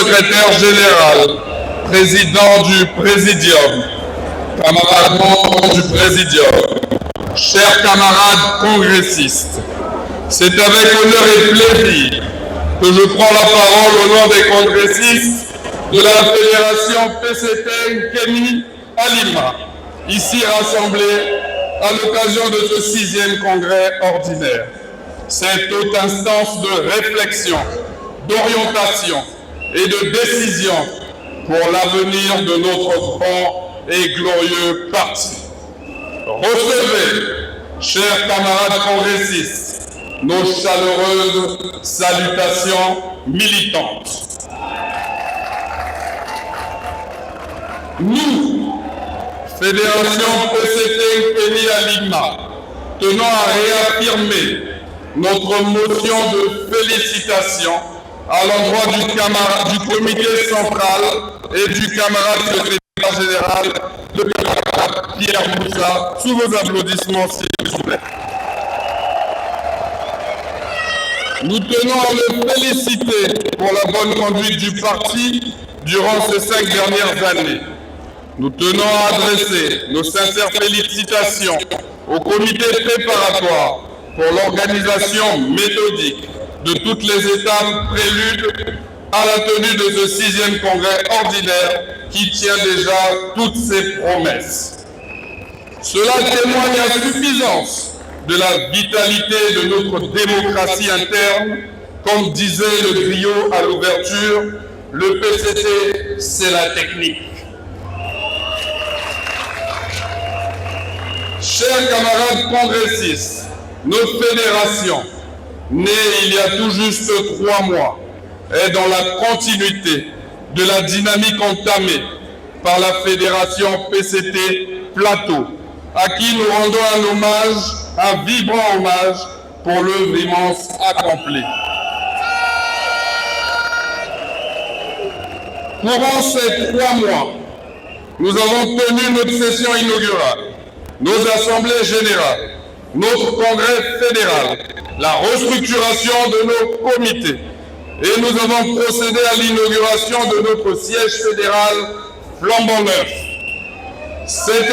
secrétaire général, président du Présidium, camarades membres du Présidium, chers camarades congressistes, c'est avec honneur et plaisir que je prends la parole au nom des congressistes de la Fédération PCT Nkeni à Lima, ici rassemblés à l'occasion de ce 6e congrès ordinaire. Cette haute instance de réflexion, d'orientation et de décision pour l'avenir de notre grand et glorieux parti. Recevez, chers camarades congressistes, nos chaleureuses salutations militantes. Nous, Fédération PCT Nkeni à Lima, tenons à réaffirmer notre motion de félicitations à l'endroit du comité central et du camarade secrétaire général, le camarade Pierre Moussa, sous vos applaudissements s'il vous plaît. Nous tenons à le féliciter pour la bonne conduite du parti durant ces 5 dernières années. Nous tenons à adresser nos sincères félicitations au comité préparatoire pour l'organisation méthodique de toutes les étapes préludes à la tenue de ce 6e congrès ordinaire qui tient déjà toutes ses promesses. Cela témoigne à suffisance de la vitalité de notre démocratie interne. Comme disait le griot à l'ouverture, le PCT, c'est la technique. Chers camarades congressistes, notre fédération, née il y a tout juste 3 mois, est dans la continuité de la dynamique entamée par la fédération PCT Plateau, à qui nous rendons un vibrant hommage pour l'œuvre immense accomplie. Durant ces 3 mois, nous avons tenu notre session inaugurale, nos assemblées générales, notre congrès fédéral, la restructuration de nos comités, et nous avons procédé à l'inauguration de notre siège fédéral flambant neuf. Cet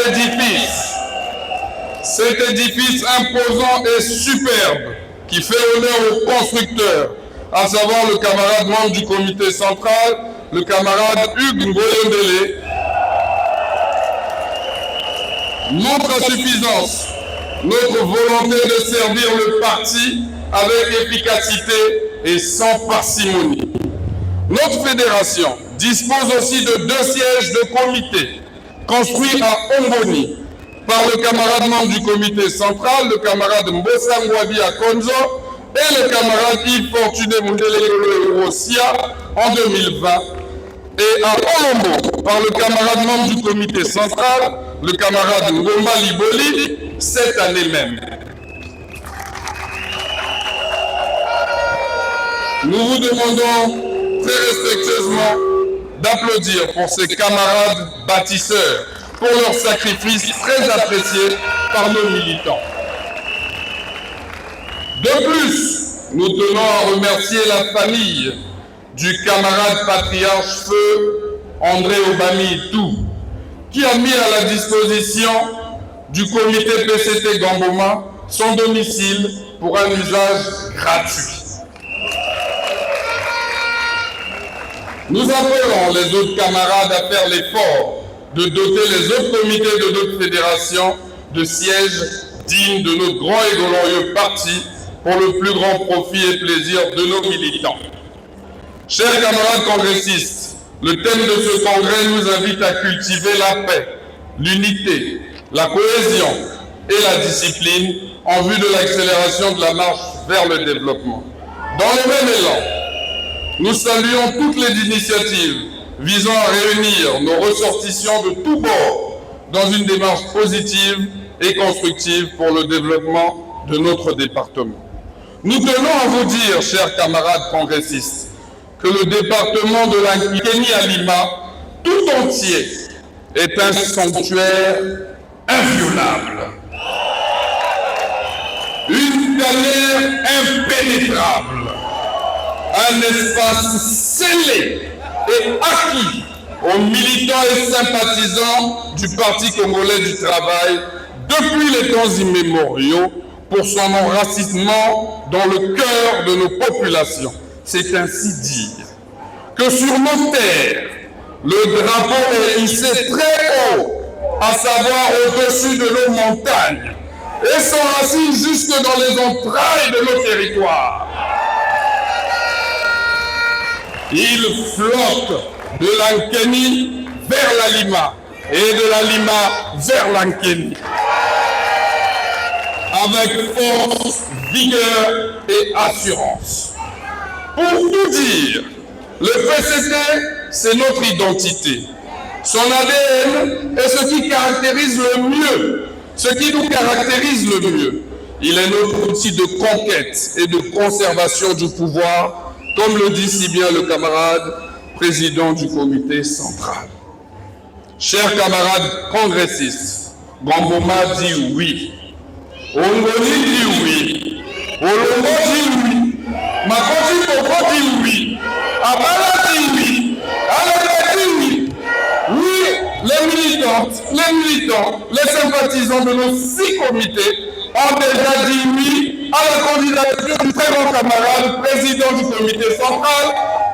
édifice imposant et superbe qui fait honneur aux constructeurs, à savoir le camarade membre du comité central, le camarade Hugues Ngoyondele. Notre insuffisance, notre volonté de servir le parti avec efficacité et sans parcimonie. Notre fédération dispose aussi de 2 sièges de comité construits à Omboni par le camarade membre du comité central, le camarade Mbossa Ngwabi à Konzo et le camarade Yves Fortuné Mundele Rossia en 2020, et à Olombo par le camarade membre du comité central, le camarade Ngoma Liboli, cette année même. Nous vous demandons très respectueusement d'applaudir pour ces camarades bâtisseurs, pour leur sacrifice très apprécié par nos militants. De plus, nous tenons à remercier la famille du camarade patriarche Feu André Obami Tou, qui a mis à la disposition du comité PCT Gamboma son domicile pour un usage gratuit. Nous appelons les autres camarades à faire l'effort de doter les autres comités de notre fédération de sièges dignes de notre grand et glorieux parti pour le plus grand profit et plaisir de nos militants. Chers camarades congressistes, le thème de ce congrès nous invite à cultiver la paix, l'unité, la cohésion et la discipline en vue de l'accélération de la marche vers le développement. Dans le même élan, nous saluons toutes les initiatives visant à réunir nos ressortissants de tous bords dans une démarche positive et constructive pour le développement de notre département. Nous tenons à vous dire, chers camarades congressistes, que le département de la Nkeni à Lima, tout entier, est un sanctuaire inviolable. Une galère impénétrable. Un espace scellé et acquis aux militants et sympathisants du Parti congolais du travail depuis les temps immémoriaux pour son enracinement dans le cœur de nos populations. C'est ainsi dire que sur nos terres, le drapeau est hissé très haut, à savoir au-dessus de nos montagnes, et s'enracine jusque dans les entrailles de nos territoires. Il flotte de l'Ankeni vers la Lima et de la Lima vers l'Ankeni, avec force, vigueur et assurance. Pour tout dire, le PCT, c'est notre identité. Son ADN est ce qui caractérise le mieux, ce qui nous caractérise le mieux. Il est notre outil de conquête et de conservation du pouvoir, comme le dit si bien le camarade président du comité central. Chers camarades congressistes, Bamboma dit oui, Ongoli dit oui, Olombo dit oui, Makosi Koko dit oui, Abala dit oui, Alaba dit oui. Oui, les militants, les sympathisants de nos 6 comités ont déjà dit oui à la candidature du très grand camarade président du comité central,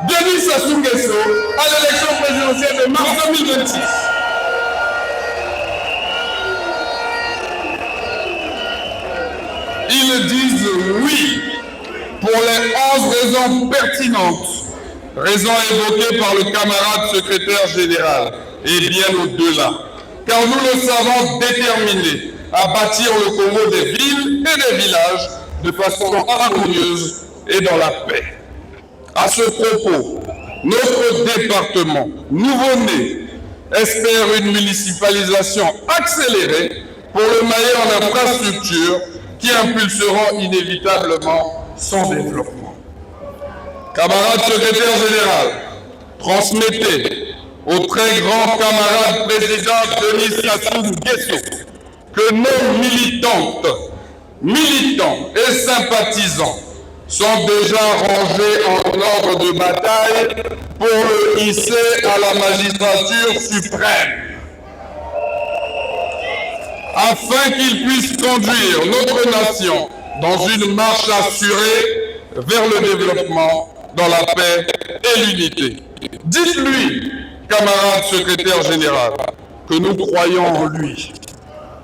Denis Sassou Nguesso, à l'élection présidentielle de mars 2026. Ils disent oui pour les 11 raisons pertinentes, raisons évoquées par le camarade secrétaire général, et bien au-delà, car nous le savons déterminés à bâtir le Congo des villes et des villages de façon harmonieuse et dans la paix. À ce propos, notre département, nouveau-né, espère une municipalisation accélérée pour le maillot en infrastructure qui impulseront inévitablement son développement. Camarade secrétaire général, transmettez au très grand camarade président Denis Sassou Nguesso que nos militants et sympathisants sont déjà rangés en ordre de bataille pour le hisser à la magistrature suprême, afin qu'il puisse conduire notre nation dans une marche assurée vers le développement, dans la paix et l'unité. Dites-lui, camarade secrétaire général, que nous croyons en lui.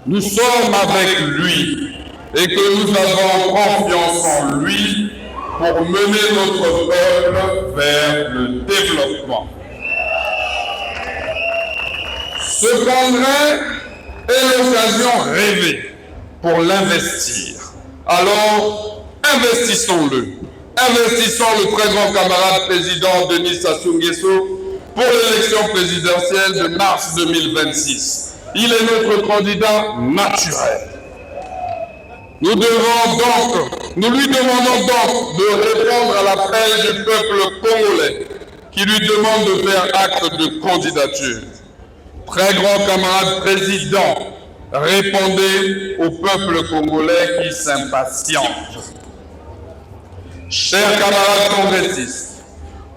Nous sommes avec lui et que nous avons confiance en lui pour mener notre peuple vers le développement. Ce congrès est l'occasion rêvée pour l'investir. Alors, investissons-le. Investissons le très grand camarade président Denis Sassou Nguesso pour l'élection présidentielle de mars 2026. Il est notre candidat naturel. Nous lui demandons donc de répondre à l'appel du peuple congolais qui lui demande de faire acte de candidature. Très grand camarade président, répondez au peuple congolais qui s'impatiente. Chers camarades congressistes,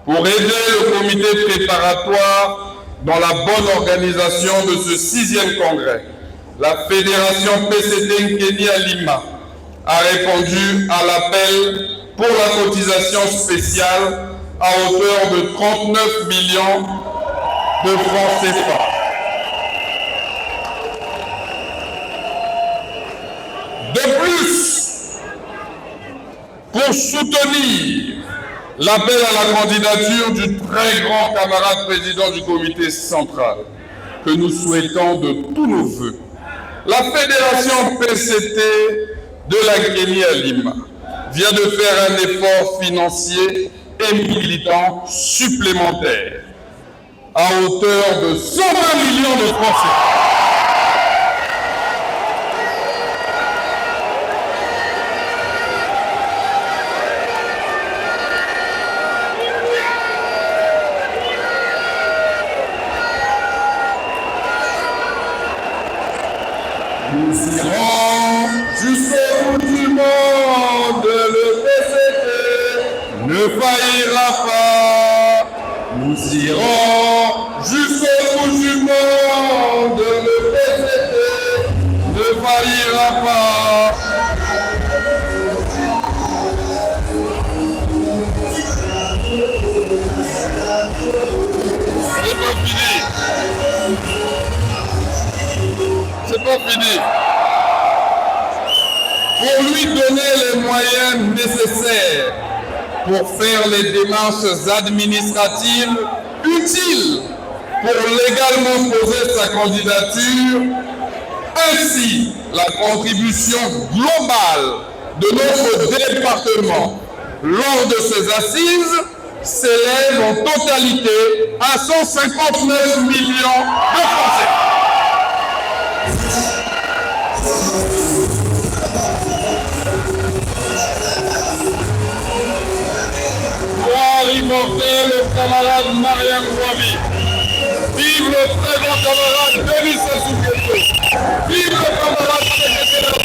pour aider le comité préparatoire dans la bonne organisation de ce 6e congrès, la Fédération PCT Nkeni à Lima a répondu à l'appel pour la cotisation spéciale à hauteur de 39 millions de francs CFA. De plus, pour soutenir l'appel à la candidature du très grand camarade président du comité central, que nous souhaitons de tous nos voeux, la Fédération PCT de l'Ankeni à Lima vient de faire un effort financier et militant supplémentaire à hauteur de 120 millions de francs CFA. Nous irons jusqu'au bout du monde, le PCT ne faillira pas, Nous irons jusqu'au bout du monde, le PCT ne faillira pas. C'est pas fini. C'est pas fini. Pour lui donner les moyens nécessaires pour faire les démarches administratives utiles pour légalement poser sa candidature, ainsi la contribution globale de notre département lors de ces assises s'élève en totalité à 159 millions de Français. Immortel, le camarade Mariam Ouavi. Vive le très grand camarade Denis Sassou Nguesso. Vive le camarade secrétaire